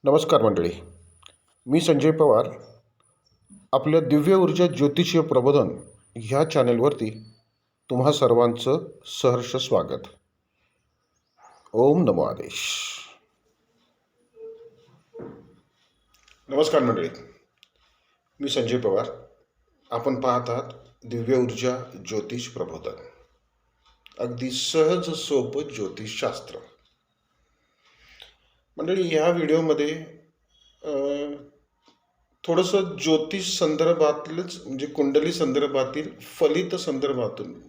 नमस्कार मंडळी. मी संजय पवार. आपल्या दिव्य ऊर्जा ज्योतिषीय प्रबोधन ह्या चॅनेलवरती तुम्हा सर्वांचं सहर्ष स्वागत. ओम नमो आदेश. नमस्कार मंडळी, मी संजय पवार. आपण पाहत आहात दिव्य ऊर्जा ज्योतिष प्रबोधन. अगदी सहज सोपं ज्योतिषशास्त्र. मंडळी, ह्या व्हिडिओमध्ये थोडंसं ज्योतिष संदर्भातलंच म्हणजे कुंडली संदर्भातील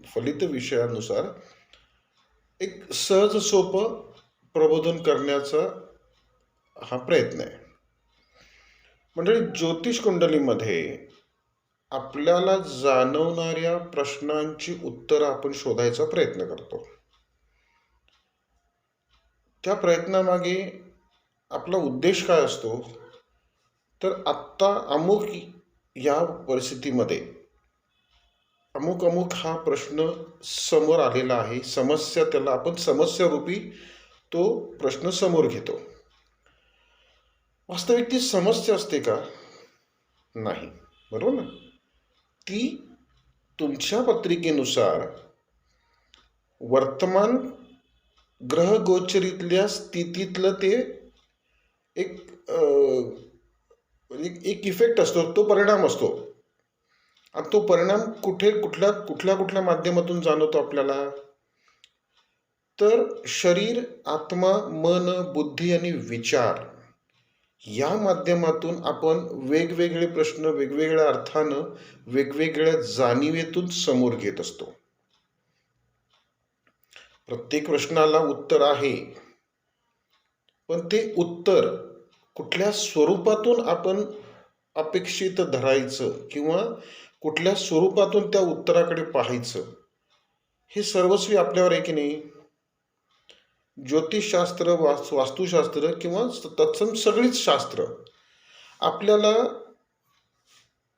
फलित विषयानुसार एक सहज सोपं प्रबोधन करण्याचा हा प्रयत्न आहे. मंडळी, ज्योतिष कुंडलीमध्ये आपल्याला जाणवणाऱ्या प्रश्नांची उत्तरं आपण शोधायचा प्रयत्न करतो. त्या प्रयत्नामागे आपला उद्देश काय असतो, तर आत्ता अमुक या परिस्थितीमध्ये अमुक हा प्रश्न समोर आलेला आहे. समस्या, त्याला आपण समस्या रूपी तो प्रश्न समोर घेतो. वास्तविक ती समस्या असते का? नाही, बरोबर ना? ती तुमच्या पत्रिकेनुसार वर्तमान ग्रह गोचरीतल्या स्थितीतलं ते एक इफेक्ट असतो, तो परिणाम असतो. आणि तो परिणाम कुठल्या माध्यमातून जाणवतो आपल्याला? तर शरीर, आत्मा, मन, बुद्धी आणि विचार या माध्यमातून आपण वेगवेगळे प्रश्न वेगवेगळ्या अर्थानं, वेगवेगळ्या जाणीवेतून समोर घेत असतो. प्रत्येक प्रश्नाला उत्तर आहे, पण ते उत्तर कुठल्या स्वरूपातून आपण अपेक्षित धरायचं किंवा कुठल्या स्वरूपातून त्या उत्तराकडे पाहायचं, हे सर्वस्वी आपल्यावर आहे की नाही? ज्योतिषशास्त्र, वास्तुशास्त्र किंवा तत्सम सगळीच शास्त्र आपल्याला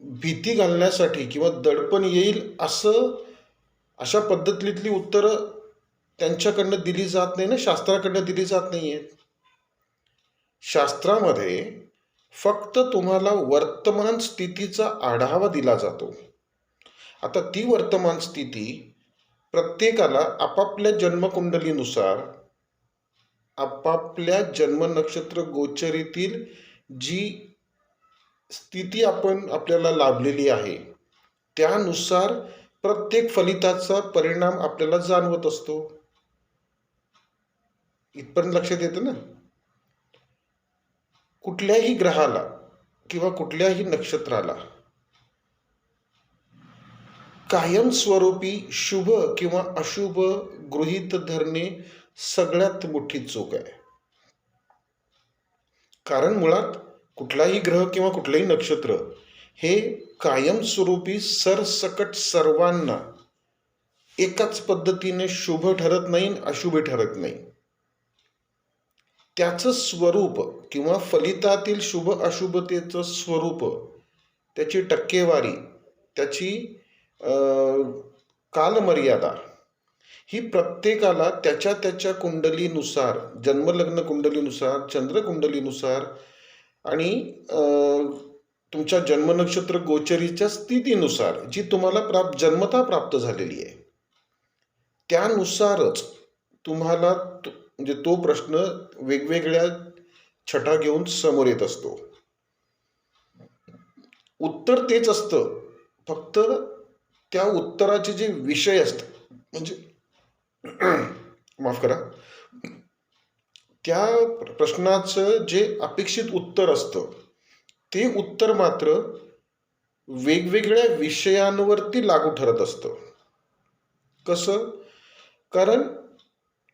भीती घालण्यासाठी किंवा दडपण येईल अशा पद्धतीतली उत्तरं त्यांच्याकडनं दिली जात नाही ना, शास्त्राकडनं दिली जात नाही आहेत. शास्त्रामध्ये फक्त तुम्हाला वर्तमान स्थितीचा आढावा दिला जातो. आता ती वर्तमान स्थिती प्रत्येकाला आपापल्या जन्मकुंडलीनुसार, आपापल्या जन्मनक्षत्र गोचरीतील जी स्थिती आपल्याला लाभलेली आहे त्यानुसार प्रत्येक फलिताचा परिणाम आपल्याला जाणवत असतो. इथपर्यंत लक्षात येतं ना? कुठल्याही ग्रहाला किंवा कुठल्याही नक्षत्राला कायमस्वरूपी शुभ किंवा अशुभ गृहीत धरणे सगळ्यात मोठी चूक आहे. कारण मुळात कुठलाही ग्रह किंवा कुठलंही नक्षत्र हे कायमस्वरूपी सरसकट सर्वांना एकाच पद्धतीने शुभ ठरत नाही, अशुभ ठरत नाही. त्याचं स्वरूप किंवा फलितातील शुभ अशुभतेचं स्वरूप, त्याची टक्केवारी, त्याची कालमर्यादा ही प्रत्येकाला त्याच्या कुंडलीनुसार, जन्मलग्न कुंडलीनुसार, चंद्रकुंडलीनुसार आणि तुमच्या जन्मनक्षत्र गोचरीच्या स्थितीनुसार जी तुम्हाला जन्मता प्राप्त झालेली आहे त्यानुसारच तुम्हाला म्हणजे तो प्रश्न वेगवेगळ्या छटा घेऊन समोर येत असतो. उत्तर तेच असतं, फक्त त्या उत्तराचे जे विषय असतात, म्हणजे माफ करा, त्या प्रश्नाचं जे अपेक्षित उत्तर असतं ते उत्तर मात्र वेगवेगळ्या विषयांवरती लागू ठरत असतं. कसं? कारण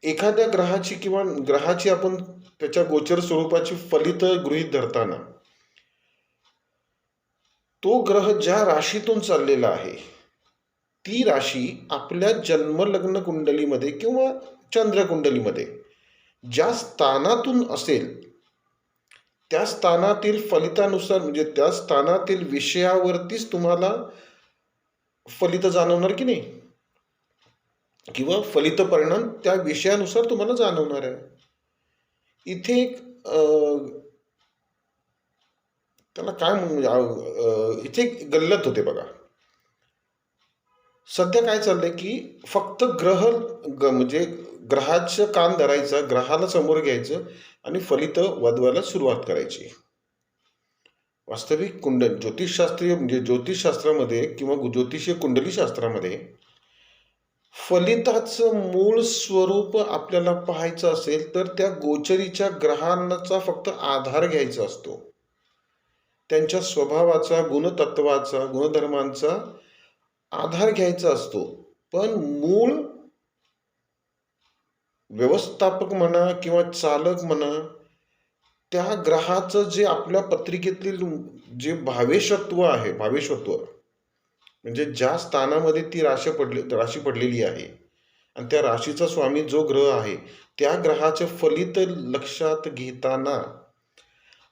एखाद्या ग्रहाची आपण त्याच्या गोचर स्वरूपाची फलित गृहीत धरताना तो ग्रह ज्या राशीतून चाललेला आहे ती राशी आपल्या जन्मलग्न कुंडलीमध्ये किंवा चंद्रकुंडलीमध्ये ज्या स्थानातून असेल त्या स्थानातील फलितानुसार, म्हणजे त्या स्थानातील विषयावरतीच तुम्हाला फलित जाणवणार की नाही, किंवा फलित परिणाम त्या विषयानुसार तुम्हाला जाणवणार आहे. इथे एक त्याला काय इथे गल्लत होते बघा. सध्या काय चाललंय की फक्त म्हणजे ग्रहाचं कान धरायचं, ग्रहाला समोर घ्यायचं आणि फलित वाजवायला सुरुवात करायची. वास्तविक ज्योतिषशास्त्रीय म्हणजे ज्योतिषशास्त्रामध्ये किंवा ज्योतिषीय कुंडली शास्त्रामध्ये फलिताचं मूळ स्वरूप आपल्याला पाहायचं असेल तर त्या गोचरीच्या ग्रहांचा फक्त आधार घ्यायचा असतो. त्यांच्या स्वभावाचा, गुणतत्वाचा, गुणधर्मांचा आधार घ्यायचा असतो. पण मूळ व्यवस्थापक म्हणा किंवा चालक म्हणा, त्या ग्रहाचं जे आपल्या पत्रिकेतील जे भावेशत्व आहे, भावेशत्व म्हणजे ज्या स्थानामध्ये ती राशी पडलेली आहे आणि त्या राशीचा स्वामी जो ग्रह आहे, त्या ग्रहाचे फलित लक्षात घेताना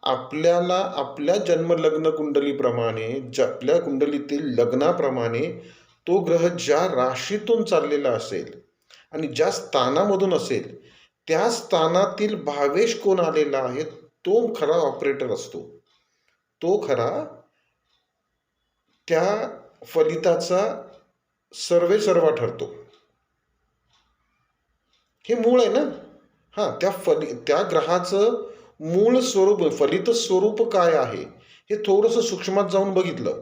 आपल्याला आपल्या जन्मलग्न कुंडलीप्रमाणे, आपल्या कुंडलीतील लग्नाप्रमाणे तो ग्रह ज्या राशीतून चाललेला असेल आणि ज्या स्थानामधून असेल, त्या स्थानातील भावेश कोण आलेला आहे तो खरा ऑपरेटर असतो. तो खरा त्या फलिताचा सर्वेसर्वा ठरतो. हे मूळ आहे ना. त्या ग्रहाचं मूळ स्वरूप, फलित स्वरूप काय आहे हे थोडंसं सूक्ष्मात जाऊन बघितलं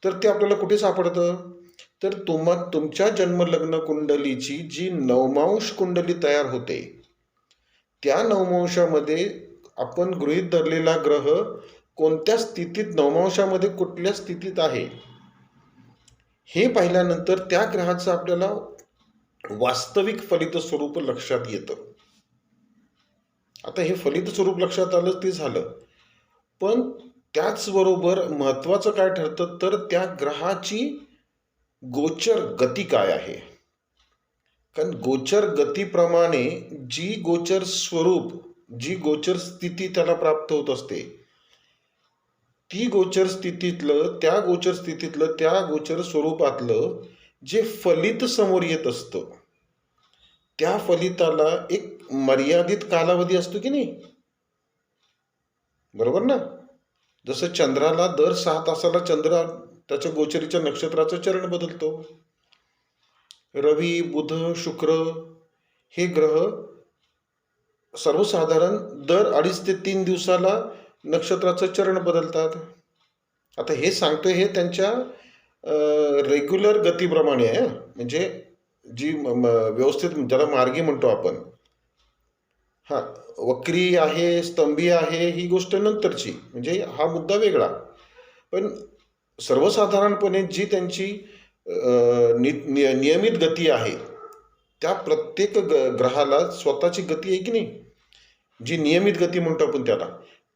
तर ते आपल्याला कुठे सापडतं, तर तुमच्या जन्मलग्न कुंडलीची जी नवमांश कुंडली तयार होते, त्या नवमांशामध्ये आपण गृहीत धरलेला ग्रह कोणत्या स्थितीत, नवमांशामध्ये कुठल्या स्थितीत आहे हे पाहिल्यानंतर त्या ग्रहाचं आपल्याला वास्तविक फलित स्वरूप लक्षात येतं. आता हे फलित स्वरूप लक्षात आलं ते झालं, पण त्याचबरोबर महत्वाचं काय ठरतं तर त्या ग्रहाची गोचर गती काय आहे. कारण गोचर गतीप्रमाणे जी गोचर स्वरूप, जी गोचर स्थिती त्याला प्राप्त होत असते, ती गोचर स्थितीतलं, त्या गोचर स्वरूपातलं जे फलित समोर येत असतं, त्या फलिताला एक मर्यादित कालावधी असतो की नाही, बरोबर ना. जसं चंद्राला दर 6 तासाला चंद्र त्याच्या गोचरीच्या नक्षत्राचं चरण बदलतो. रवी, बुध, शुक्र हे ग्रह सर्वसाधारण दर 2.5 ते 3 दिवसाला नक्षत्राचं चरण बदलतात. आता हे सांगतोय हे त्यांच्या रेग्युलर गतीप्रमाणे आहे. म्हणजे जी व्यवस्थित, ज्याला मार्गी म्हणतो आपण, वक्री आहे, स्तंभी आहे, ही गोष्ट नंतरची, म्हणजे हा मुद्दा वेगळा. पण सर्वसाधारणपणे जी त्यांची नियमित गती आहे, त्या प्रत्येक ग्रहाला स्वतःची गती आहे की नाही, जी नियमित गती म्हणतो आपण त्याला,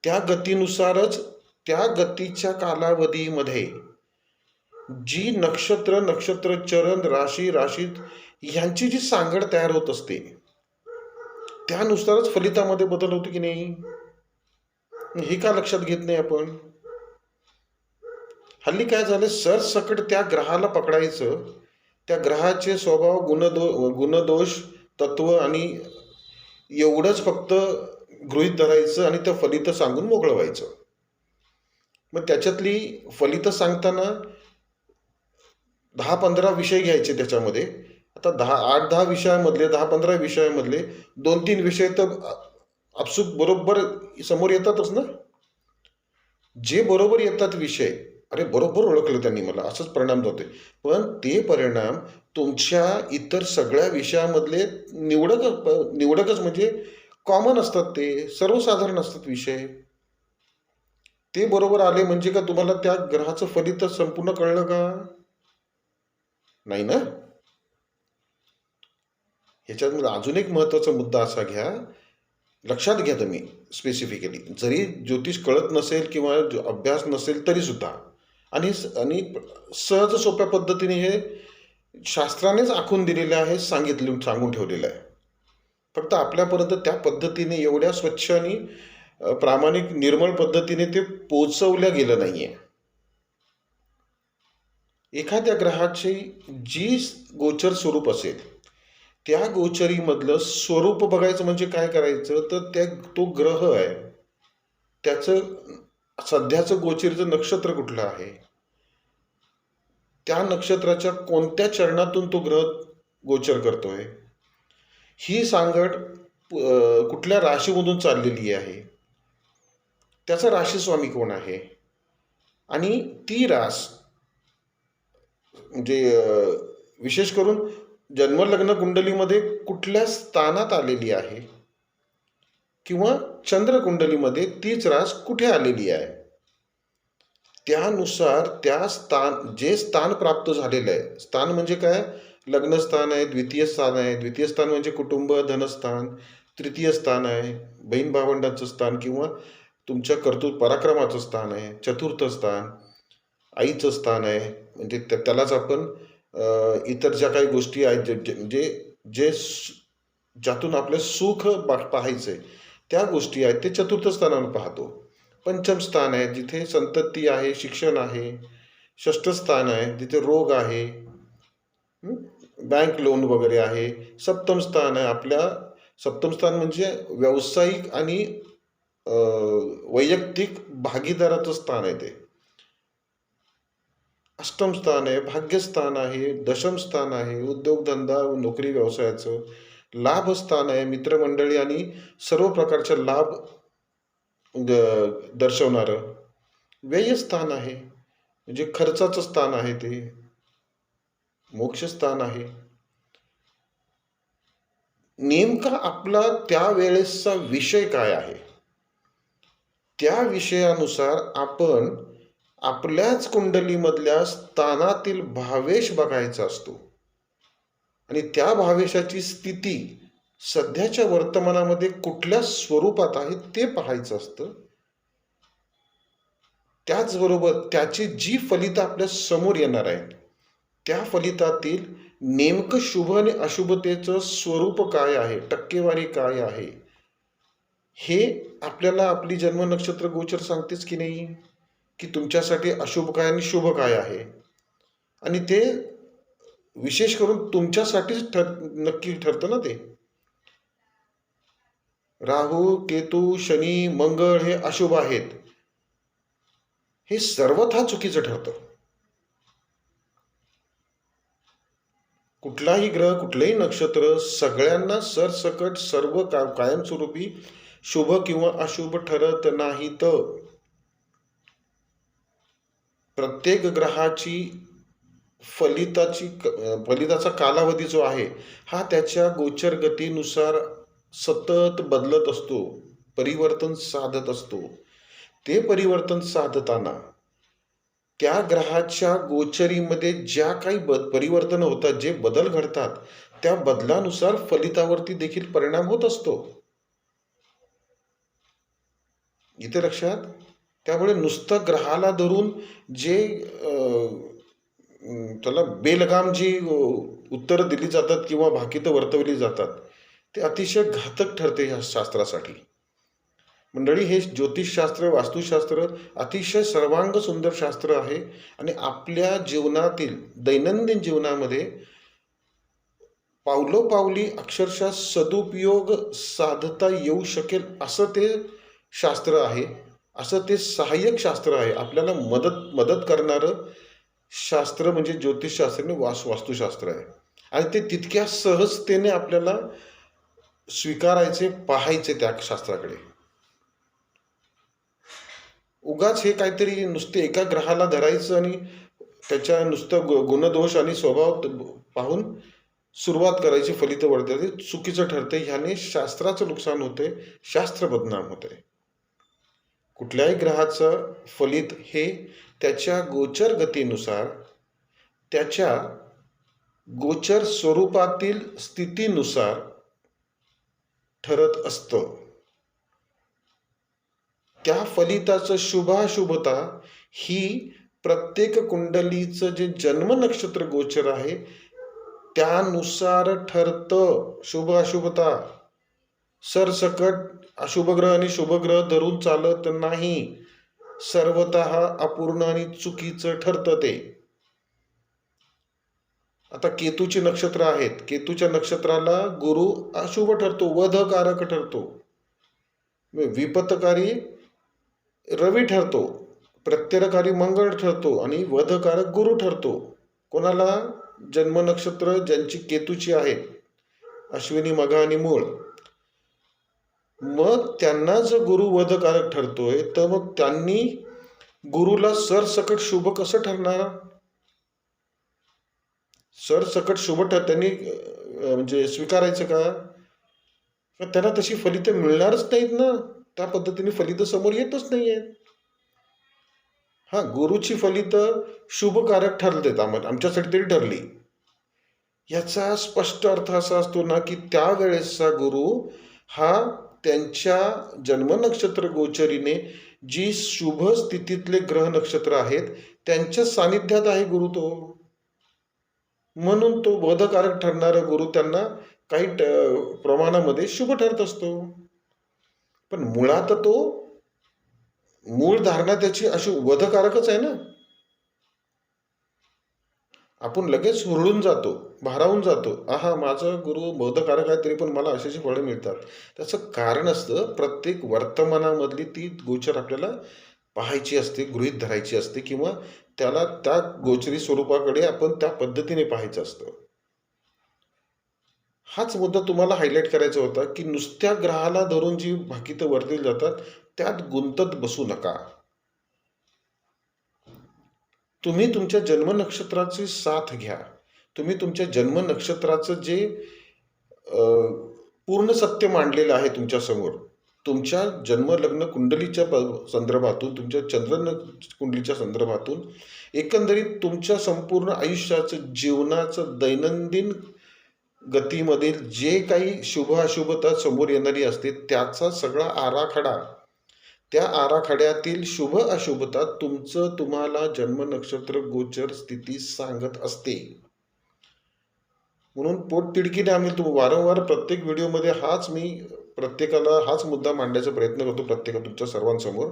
त्या गतीनुसारच त्या गतीच्या कालावधीमध्ये जी नक्षत्र चरण, राशीत यांची जी सांगड तयार होत असते, त्यानुसारच फलितामध्ये बदल होतो की नाही, हे का लक्षात घेत नाही आपण. हल्ली काय झालं, सरसकट त्या ग्रहाला पकडायचं, त्या ग्रहाचे स्वभाव, गुणदोष, तत्व आणि एवढंच फक्त गृहीत धरायचं आणि त्या फलित सांगून मोकळं व्हायचं. मग त्याच्यातली फलित सांगताना 10-15 विषय घ्यायचे त्याच्यामध्ये. आता 8-10 विषयामधले, 10-15 विषयामधले 2-3 विषय तर आपसूक बरोबर समोर येतातच ना. जे बरोबर येतात विषय, अरे बरोबर ओळखलं त्यांनी मला, असंच परिणाम जातोय. पण ते परिणाम तुमच्या इतर सगळ्या विषयामधले निवडकच म्हणजे कॉमन असतात, ते सर्वसाधारण असतात विषय. ते बरोबर आले म्हणजे का तुम्हाला त्या ग्रहाचं फलित संपूर्ण कळलं का? नाही ना. ह्याच्यामध्ये अजून एक महत्वाचा मुद्दा असा घ्या, लक्षात घ्या तुम्ही स्पेसिफिकली, जरी ज्योतिष कळत नसेल किंवा अभ्यास नसेल तरी सुद्धा, आणि सहज सोप्या पद्धतीने हे शास्त्रानेच आखून दिलेलं आहे, सांगून ठेवलेलं आहे. फक्त आपल्यापर्यंत त्या पद्धतीने एवढ्या स्वच्छ आणि प्रामाणिक निर्मळ पद्धतीने ते पोचवल्या गेलं नाहीये. एखाद्या ग्रहाची जी गोचर स्वरूप असेल, त्या गोचरीमधलं स्वरूप बघायचं म्हणजे काय करायचं, तर तो ग्रह आहे त्याचं सध्याचं गोचरीचं नक्षत्र कुठलं आहे, त्या नक्षत्राच्या कोणत्या चरणातून तो ग्रह गोचर करतोय, ही सांगड कुठल्या राशीमधून चाललेली आहे, त्याचा राशीस्वामी कोण आहे, आणि ती रास म्हणजे विशेष करून जन्मलग्न कुंडलीमध्ये कुठल्या स्थानात आलेली आहे, किंवा चंद्र कुंडलीमध्ये तीच रास कुठे आलेली आहे, त्यानुसार त्या जे स्थान प्राप्त झालेलं आहे, स्थान म्हणजे काय, लग्नस्थान आहे, द्वितीय स्थान आहे, द्वितीय स्थान म्हणजे कुटुंब धनस्थान, तृतीय स्थान आहे बहीण भावंडांचं स्थान किंवा तुमच्या कर्तृत्व पराक्रमाचं स्थान आहे, चतुर्थ स्थान आईचं स्थान आहे, म्हणजे त्यालाच आपण इतर ज्या काही गोष्टी आहेत जे जे ज्यातून आपलं सुख पाहायचंय त्या गोष्टी आहेत ते चतुर्थ स्थानावर पाहतो. पंचम स्थान आहे जिथे संतती आहे, शिक्षण आहे. षष्ठ स्थान आहे जिथे रोग आहे, बँक लोन वगैरे आहे. सप्तम स्थान आहे सप्तम स्थान म्हणजे व्यावसायिक आणि वैयक्तिक भागीदाराचं स्थान आहे ते. अष्टम स्थान आहे भाग्यस्थान आहे. दशम स्थान आहे उद्योगधंदा नोकरी व्यवसायाचं. लाभ स्थान आहे मित्रमंडळी आणि सर्व प्रकारचा लाभ दर्शवणारं. व्ययस्थान आहे म्हणजे खर्चाचं स्थान आहे ते. मोक्षस्थान आहे. नेमका आपला त्यावेळेसचा विषय काय आहे, त्या विषयानुसार आपण आपल्याच कुंडलीमधल्या स्थानातील भावेश बघायचा असतो आणि त्या भावेशाची स्थिती सध्याच्या वर्तमानामध्ये कुठल्या स्वरूपात आहे ते पाहायचं असतं. त्याचबरोबर त्याची जी फलितं आपल्या समोर येणार आहेत त्या फलितातील नेमकं शुभ आणि अशुभतेचं स्वरूप काय आहे, टक्केवारी काय आहे, हे आपल्याला आपली जन्म नक्षत्र गोचर सांगतेच की नाही, की तुमच्यासाठी अशुभ काय आणि शुभ काय आहे. आणि ते विशेष करून तुमच्यासाठीच नक्की ठरतं ना ते. राहू केतू शनी मंगळ हे अशुभ आहेत हे सर्वथा चुकीचं ठरतं. कुठलाही ग्रह कुठलंही नक्षत्र सगळ्यांना सरसकट सर्व कायमस्वरूपी शुभ किंवा अशुभ ठरत नाहीत. प्रत्येक ग्रहाची फलिताचा कालावधी जो आहे हा त्याच्या गोचर गतीनुसार सतत बदलत असतो, परिवर्तन साधत असतो. ते परिवर्तन साधताना त्या ग्रहाच्या गोचरीमध्ये ज्या काही परिवर्तन होतात, जे बदल घडतात, त्या बदलानुसार फलितावरती देखील परिणाम होत असतो. इथे लक्षात. त्यामुळे नुसतं ग्रहाला धरून जे त्याला बेलगाम जी उत्तरं दिली जातात किंवा भाकितं वर्तवली जातात ते अतिशय घातक ठरते ह्या शास्त्रासाठी. मंडळी, हे ज्योतिषशास्त्र वास्तुशास्त्र अतिशय सर्वांग सुंदर शास्त्र आहे आणि आपल्या जीवनातील दैनंदिन जीवनामध्ये पावलोपावली अक्षरशः सदुपयोग साधता येऊ शकेल असं ते शास्त्र आहे, असं ते सहाय्यक शास्त्र आहे. आपल्याला मदत करणारं शास्त्र म्हणजे ज्योतिषशास्त्र आणि वास्तुशास्त्र आहे आणि ते तितक्या सहजतेने आपल्याला स्वीकारायचे, पाहायचे त्या शास्त्राकडे. उगाच हे काहीतरी नुसते एका ग्रहाला धरायचं आणि त्याच्या नुसतं गुणदोष आणि स्वभाव पाहून सुरुवात करायची, फलित वर्तायचे, चुकीचं ठरते. ह्याने शास्त्राचं नुकसान होते, शास्त्र बदनाम होते. कुठल्याही ग्रहाचं फलित हे त्याच्या गोचर गतीनुसार, त्याच्या गोचर स्वरूपातील स्थितीनुसार ठरत असतं. त्या फलिताचं शुभाशुभता ही प्रत्येक कुंडलीचं जे जन्म नक्षत्र गोचर आहे त्यानुसार ठरतं. शुभ अशुभता सरसकट अशुभग्रह आणि शुभग्रह धरून चालत नाही. सर्वतः अपूर्ण आणि चुकीचं ठरतं ते. आता केतूची नक्षत्र आहेत, केतूच्या नक्षत्राला गुरु अशुभ ठरतो, वधकारक ठरतो, विपत्तकारी रवी ठरतो, प्रत्ययकारी मंगळ ठरतो आणि वधकारक गुरु ठरतो. कोणाला? जन्म नक्षत्र ज्यांची केतूची आहेत, अश्विनी, मघा आणि मूळ. मग त्यांना जर गुरु वधकारक ठरतोय, तर मग त्यांनी गुरुला सरसकट शुभ कसं ठरणार? सरसकट शुभ त्यांनी म्हणजे स्वीकारायचं का? त्यांना तशी फलितं मिळणारच नाहीत ना. त्या पद्धतीने फलितं समोर येतच नाहीयेत. हा, गुरुची फलितं शुभकारक ठरलेत, आमच्यासाठी तरी ठरली. याचा स्पष्ट अर्थ असा असतो ना, की त्यावेळेसचा गुरु हा त्यांच्या जन्म नक्षत्र गोचरीने जी शुभ स्थितीतले ग्रह नक्षत्र आहेत त्यांच्या सानिध्यात आहे गुरु तो. म्हणून तो बोधकारक ठरणारा गुरु त्यांना काही प्रमाणामध्ये शुभ ठरत असतो. पण मुळात तो मूळ धारणा त्याची अशी वधकारकच आहे ना. आपण लगेच हुरळून जातो, भारावून जातो, आहा माझा गुरु बोधकारक आहे तरी पण मला अशी फळं मिळतात. त्याचं कारण असतं, प्रत्येक वर्तमानामधली ती गोचर आपल्याला पाहायची असते, गृहीत धरायची असते, किंवा त्याला त्या गोचरी स्वरूपाकडे आपण त्या पद्धतीने पाहायचं असतं. हाच मुद्दा तुम्हाला हायलाईट करायचा होता, की नुसत्या ग्रहाला धरून जी भाकितं वर्तली जातात त्यात गुंतत बसू नका. तुम्ही तुमच्या जन्म नक्षत्राची साथ घ्या. तुम्ही तुमच्या जन्म नक्षत्राचं जे पूर्ण सत्य मांडलेलं आहे तुमच्यासमोर, तुमच्या जन्म लग्न कुंडलीच्या संदर्भातून, तुमच्या चंद्र कुंडलीच्या संदर्भातून, एकंदरीत तुमच्या संपूर्ण आयुष्याचं, जीवनाचं, दैनंदिन गतीमधील जे काही शुभ अशुभता समोर येणारी असते त्याचा सगळा आराखडा, त्या आराखड्यातील शुभ अशुभता तुमचं तुम्हाला जन्म नक्षत्र गोचर स्थिती सांगत असते. म्हणून पोटतिडकीने आम्ही वारंवार प्रत्येक व्हिडिओमध्ये प्रत्येकाला हाच मुद्दा मांडण्याचा प्रयत्न करतो, तुमच्या सर्वांसमोर,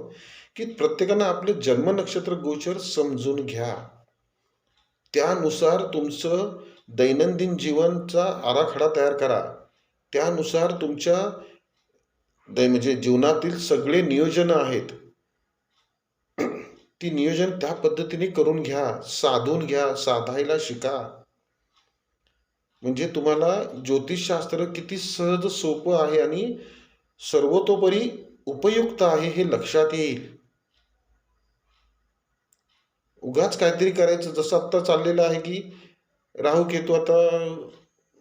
की प्रत्येकानं आपले जन्म नक्षत्र गोचर समजून घ्या. त्यानुसार तुमचं दैनंदिन जीवनचा आराखडा तयार करा. त्यानुसार तुमच्या म्हणजे जीवनातील सगळे नियोजन आहेत ती नियोजन त्या पद्धतीने करून घ्या, साधून घ्या, साधायला शिका. म्हणजे तुम्हाला ज्योतिषशास्त्र किती सहज, सोपं आहे आणि सर्वतोपरी उपयुक्त आहे हे लक्षात येईल. उगाच काहीतरी करायचं, जसं आत्ता चाललेलं आहे की राहू केतू आता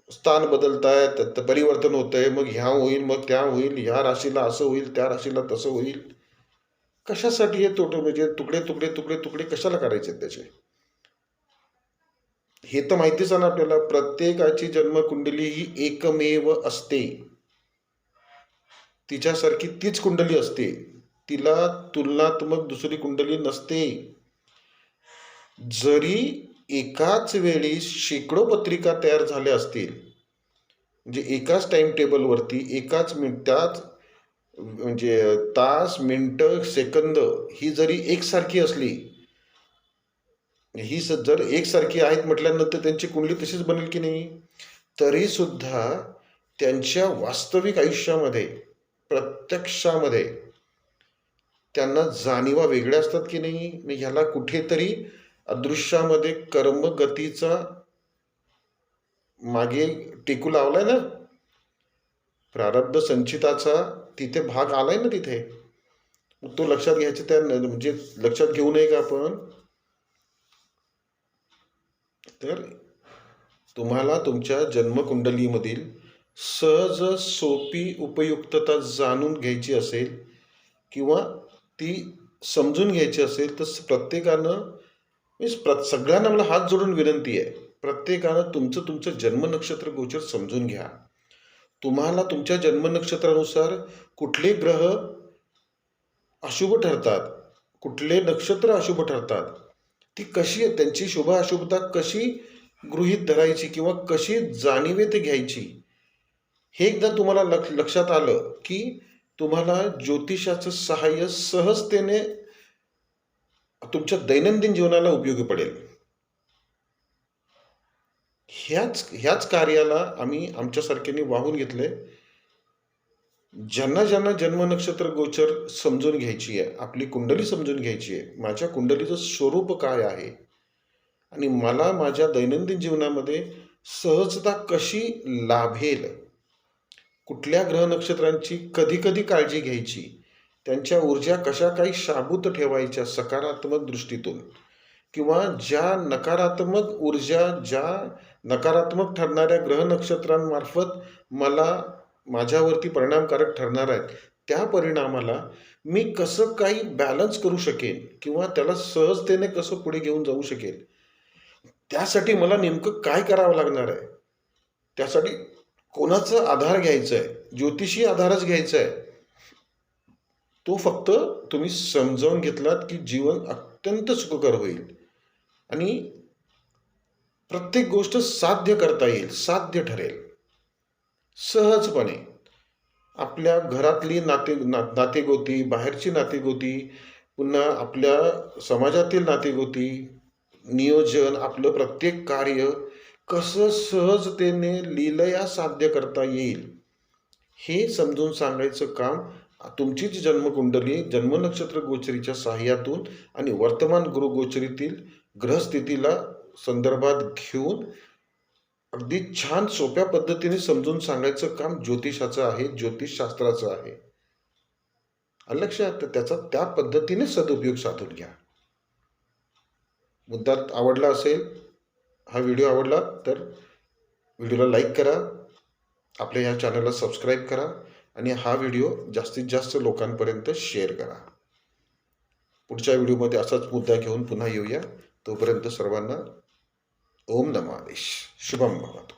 स्थान बदलतायत, परिवर्तन होतंय, मग ह्या होईल, मग त्या होईल, ह्या राशीला असं होईल, त्या राशीला तसं होईल. कशासाठी हे म्हणजे तुकडे तुकडे तुकडे तुकडे कशाला करायचे त्याचे? हे तर माहितीच आहे ना आपल्याला, प्रत्येकाची जन्मकुंडली ही एकमेव असते. तिच्यासारखी तीच कुंडली असते, तिला तुलनात्मक दुसरी कुंडली नसते. जरी एकाच वेळी शेकडो पत्रिका तयार झाल्या असतील, म्हणजे एकाच टाइम टेबलवरती एकाच मिनिटात, म्हणजे तास, मिनिटं, सेकंद ही जरी एकसारखी असली, ही जर एकसारखी आहेत म्हटल्यानंतर त्यांची कुंडली तशीच बनेल की नाही? तरी सुद्धा त्यांच्या वास्तविक आयुष्यामध्ये, प्रत्यक्षामध्ये त्यांना जाणीवा वेगळ्या असतात की नाही? ह्याला कुठेतरी अदृश्यामध्ये कर्मगतीचा मागे टेकू लावलाय ना, प्रारब्ध संचिताचा तिथे भाग आलाय ना तिथे. तो लक्षात घ्यायचा, त्या म्हणजे लक्षात घेऊ नये का आपण? तर तुम्हाला तुमच्या जन्मकुंडलीमधील सहज सोपी उपयुक्तता जाणून घ्यायची असेल किंवा ती समजून घ्यायची असेल तर प्रत्येकानं, सगळ्यांना मला हात जोडून विनंती आहे, प्रत्येकानं तुमचं जन्म नक्षत्र गोचर समजून घ्या. तुम्हाला तुमच्या जन्म नक्षत्रानुसार कुठले ग्रह अशुभ ठरतात, कुठले नक्षत्र अशुभ ठरतात, ती कशी, त्यांची शुभ अशुभता कशी गृहीत धरायची किंवा कशी जाणीवेत घ्यायची, हे एकदा तुम्हाला लक्षात आलं की तुम्हाला ज्योतिषाचं सहाय्य सहजतेने तुमच्या दैनंदिन जीवनाला उपयोगी पडेल. ह्याच कार्याला आम्ही आमच्यासारख्याने वाहून घेतले. ज्यांना ज्यांना जन्म नक्षत्र गोचर समजून घ्यायची आहे, आपली कुंडली समजून घ्यायची आहे, माझ्या कुंडलीचं स्वरूप काय आहे आणि मला माझ्या दैनंदिन जीवनामध्ये सहजता कशी लाभेल, कुठल्या ग्रह नक्षत्रांची कधी कधी काळजी घ्यायची, त्यांच्या ऊर्जा कशा काही शाबूत ठेवायच्या सकारात्मक दृष्टीतून, किंवा ज्या नकारात्मक ऊर्जा, ज्या नकारात्मक ठरणाऱ्या ग्रह नक्षत्रांमार्फत मला माझ्यावरती परिणामकारक ठरणार आहेत, त्या परिणामाला मी कसं काही बॅलन्स करू शकेन किंवा त्याला सहजतेने कसं पुढे घेऊन जाऊ शकेल, त्यासाठी मला नेमकं काय करावं लागणार आहे, त्यासाठी कोणाचा आधार घ्यायचा आहे, ज्योतिषी आधारच घ्यायचा आहे, तो फक्त तुम्ही समजावून घेतलात की जीवन अत्यंत सुखकर होईल आणि प्रत्येक गोष्ट साध्य करता येईल, साध्य ठरेल सहजपणे. आपल्या घरातली नातेगोती, बाहेरची नातेगोती, पुन्हा आपल्या समाजातील नातेगोती, नियोजन, आपलं प्रत्येक कार्य कसं सहजतेने लीलया साध्य करता येईल हे समजून सांगायचं काम तुमचीच जन्मकुंडली जन्मनक्षत्र गोचरीच्या साह्यातून आणि वर्तमान गुरुगोचरीतील ग्रहस्थितीला संदर्भात घेऊन अगदी छान सोप्या पद्धतीने समजून सांगायचं काम ज्योतिषाचं आहे, ज्योतिषशास्त्राचं आहे. लक्षात, त्याचा त्या पद्धतीने सदुपयोग साधून घ्या. मुद्दा आवडला असेल, हा व्हिडिओ आवडला तर व्हिडिओला लाईक करा, आपल्या या चॅनलला सबस्क्राईब करा आणि हा व्हिडिओ जास्तीत जास्त लोकांपर्यंत शेअर करा. पुढच्या व्हिडिओमध्ये असाच मुद्दा घेऊन पुन्हा येऊया. तोपर्यंत सर्वांना ओम नमः शिवाय. शुभम भवतु.